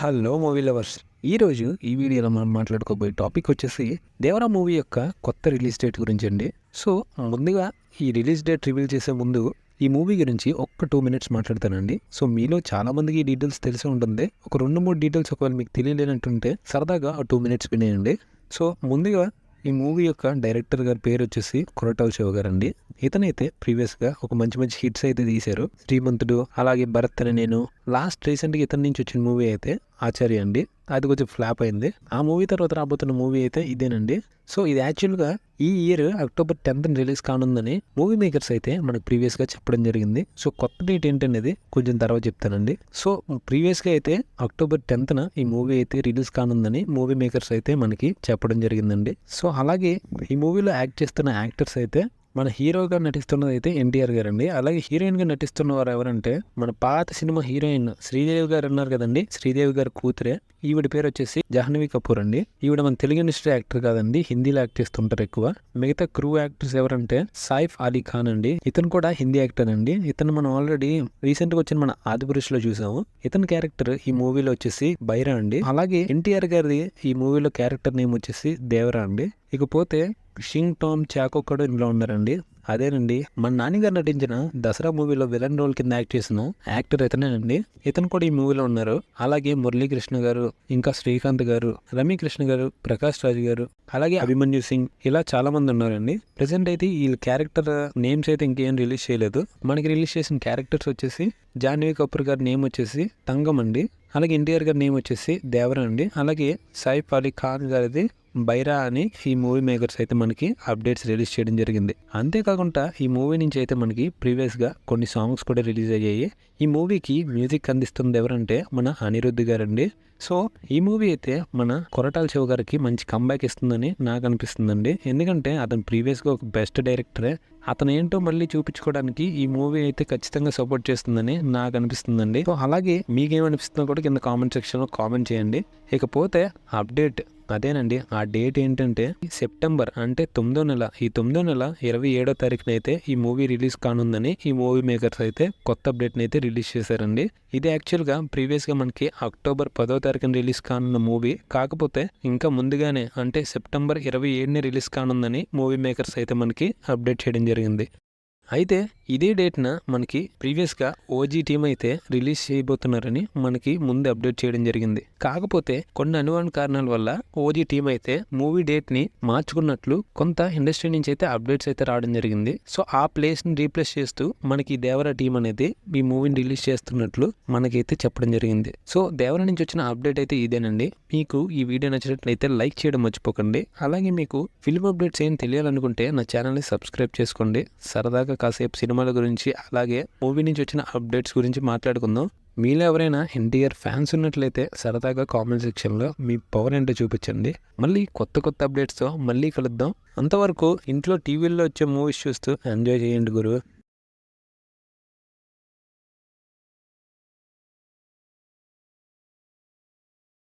Hello movie lovers. ఈరోజు ఈ వీడియోలో మనం మాట్లాడుకోబోయే టాపిక్ వచ్చేసి దేవరా మూవీ యొక్క కొత్త రిలీజ్ డేట్ గురించి అండి. సో ముందుగా ఈ రిలీజ్ డేట్ రివీల్ చేసే ముందు ఈ మూవీ గురించి ఒక్క 2 minutes మాట్లాడతానండి. సో మీలో చాలామందికి ఈ డీటెయిల్స్ తెలిసే ఉంటుంది. ఒక 2-3 డీటెయిల్స్ ఒకవేళ మీకు తెలియలేనట్టుంటే సరదాగా 2 minutes వినేయండి. సో ముందుగా ఈ మూవీ యొక్క డైరెక్టర్ గారి పేరు వచ్చేసి కొరటాల శివ గారు అండి. ఇతనైతే ప్రీవియస్గా ఒక మంచి హిట్స్ అయితే తీశారు. శ్రీమంతుడు, అలాగే భరత్ అని నేను. లాస్ట్ రీసెంట్గా ఇతని నుంచి వచ్చిన మూవీ అయితే ఆచార్య అండి. అది కొంచెం ఫ్లాప్ అయింది. ఆ మూవీ తర్వాత రాబోతున్న మూవీ అయితే ఇదేనండి. సో ఇది యాక్చువల్గా ఈ ఇయర్ October 10th రిలీజ్ కానుందని మూవీ మేకర్స్ అయితే మనకు ప్రీవియస్గా చెప్పడం జరిగింది. సో కొత్త డేట్ ఏంటనేది కొంచెం తర్వాత చెప్తానండి. సో ప్రీవియస్గా అయితే October 10th ఈ మూవీ అయితే రిలీజ్ కానుందని మూవీ మేకర్స్ అయితే మనకి చెప్పడం జరిగిందండి. సో అలాగే ఈ మూవీలో యాక్ట్ చేస్తున్న యాక్టర్స్ అయితే మన హీరోగా నటిస్తున్నది అయితే ఎన్టీఆర్ గారు అండి. అలాగే హీరోయిన్గా నటిస్తున్న వారు ఎవరంటే మన పాత సినిమా హీరోయిన్ శ్రీదేవి గారు ఉన్నారు కదండి. శ్రీదేవి గారి కూతురే. ఈవిడ పేరు వచ్చేసి జాహ్నవి కపూర్ అండి. ఈవిడ మన తెలుగు ఇండస్ట్రీ యాక్టర్ కాదండి, హిందీలో యాక్ట్ చేస్తుంటారు ఎక్కువ. మిగతా క్రూ యాక్టర్స్ ఎవరంటే సైఫ్ అలీ ఖాన్ అండి. ఇతను కూడా హిందీ యాక్టర్ అండి. ఇతను మనం ఆల్రెడీ రీసెంట్ గా వచ్చిన మన ఆదిపురుష్ లో చూసాము. ఇతని క్యారెక్టర్ ఈ మూవీలో వచ్చేసి బైరా అండి. అలాగే ఎన్టీఆర్ గారి ఈ మూవీలో క్యారెక్టర్ నేమ్ వచ్చేసి దేవరా అండి. ఇకపోతే షింగ్ టామ్ చాకో కూడా ఇందులో ఉన్నారండి. అదేనండి మన నాన్నగారు నటించిన దసరా మూవీలో విలన్ రోల్ కింద యాక్ట్ చేసిన యాక్టర్ ఇతనేనండి. ఇతను కూడా ఈ మూవీలో ఉన్నారు. అలాగే మురళీకృష్ణ గారు, ఇంకా శ్రీకాంత్ గారు, రమ్యకృష్ణ గారు, ప్రకాష్ రాజ్ గారు, అలాగే అభిమన్యు సింగ్, ఇలా చాలా మంది ఉన్నారండి. ప్రెసెంట్ అయితే ఈ క్యారెక్టర్ నేమ్స్ అయితే ఇంకేం రిలీజ్ చేయలేదు. మనకి రిలీజ్ చేసిన క్యారెక్టర్స్ వచ్చేసి జాహ్నవి కపూర్ గారి నేమ్ వచ్చేసి తంగం అండి. అలాగే ఎన్టీఆర్ గారి నేమ్ వచ్చేసి దేవరా అండి. అలాగే సైఫ్ అలీ ఖాన్ గారిది బైరా అని ఈ మూవీ మేకర్స్ అయితే మనకి అప్డేట్స్ రిలీజ్ చేయడం జరిగింది. అంతేకాకుండా ఈ మూవీ నుంచి అయితే మనకి ప్రీవియస్గా కొన్ని సాంగ్స్ కూడా రిలీజ్ అయ్యాయి. ఈ మూవీకి మ్యూజిక్ అందిస్తుంది ఎవరంటే మన అనిరుద్ధ్ గారండి. సో ఈ మూవీ అయితే మన కొరటాల శివ గారికి మంచి కంబ్యాక్ ఇస్తుందని నాకు అనిపిస్తుందండి. ఎందుకంటే అతను ప్రీవియస్గా ఒక బెస్ట్ డైరెక్టరే. అతను ఏంటో మళ్ళీ చూపించుకోవడానికి ఈ మూవీ అయితే ఖచ్చితంగా సపోర్ట్ చేస్తుందని నాకు అనిపిస్తుందండి. సో అలాగే మీకేమనిపిస్తుందో కూడా కింద కామెంట్ సెక్షన్లో కామెంట్ చేయండి. ఇకపోతే అప్డేట్ అదేనండి. ఆ డేట్ ఏంటంటే సెప్టెంబర్ అంటే 9వ నెల. ఈ 9వ నెల 27వ తారీఖున అయితే ఈ మూవీ రిలీజ్ కానుందని ఈ మూవీ మేకర్స్ అయితే కొత్త అప్డేట్ని అయితే రిలీజ్ చేశారండి. ఇది యాక్చువల్గా ప్రీవియస్గా మనకి October 10వ తారీఖున రిలీజ్ కానున్న మూవీ. కాకపోతే ఇంకా ముందుగానే అంటే September 27ని రిలీజ్ కానుందని మూవీ మేకర్స్ అయితే మనకి అప్డేట్ చేయడం జరిగింది. అయితే ఇదే డేట్న మనకి ప్రీవియస్గా ఓజీ టీం అయితే రిలీజ్ చేయబోతున్నారని మనకి ముందు అప్డేట్ చేయడం జరిగింది. కాకపోతే కొన్ని అనుమాన కారణాల వల్ల ఓజీ టీం అయితే మూవీ డేట్ని మార్చుకున్నట్లు కొంత ఇండస్ట్రీ నుంచి అయితే అప్డేట్స్ అయితే రావడం జరిగింది. సో ఆ ప్లేస్ని రీప్లేస్ చేస్తూ మనకి దేవరా టీం అనేది ఈ మూవీని రిలీజ్ చేస్తున్నట్లు మనకైతే చెప్పడం జరిగింది. సో దేవరా నుంచి వచ్చిన అప్డేట్ అయితే ఇదేనండి. మీకు ఈ వీడియో నచ్చినట్లయితే లైక్ చేయడం మర్చిపోకండి. అలాగే మీకు ఫిల్మ్ అప్డేట్స్ ఏం తెలియాలనుకుంటే నా ఛానల్ని సబ్స్క్రైబ్ చేసుకోండి. సరదాగా కాసేపు సినిమాల గురించి అలాగే మూవీ నుంచి వచ్చిన అప్డేట్స్ గురించి మాట్లాడుకుందాం. మీలో ఎవరైనా ఎన్టీఆర్ ఫ్యాన్స్ ఉన్నట్లయితే సరదాగా కామెంట్ సెక్షన్లో మీ పవర్ ఏంటో చూపించండి. మళ్ళీ కొత్త అప్డేట్స్తో మళ్ళీ కలుద్దాం. అంతవరకు ఇంట్లో టీవీల్లో వచ్చే మూవీస్ చూస్తూ ఎంజాయ్ చేయండి గురు.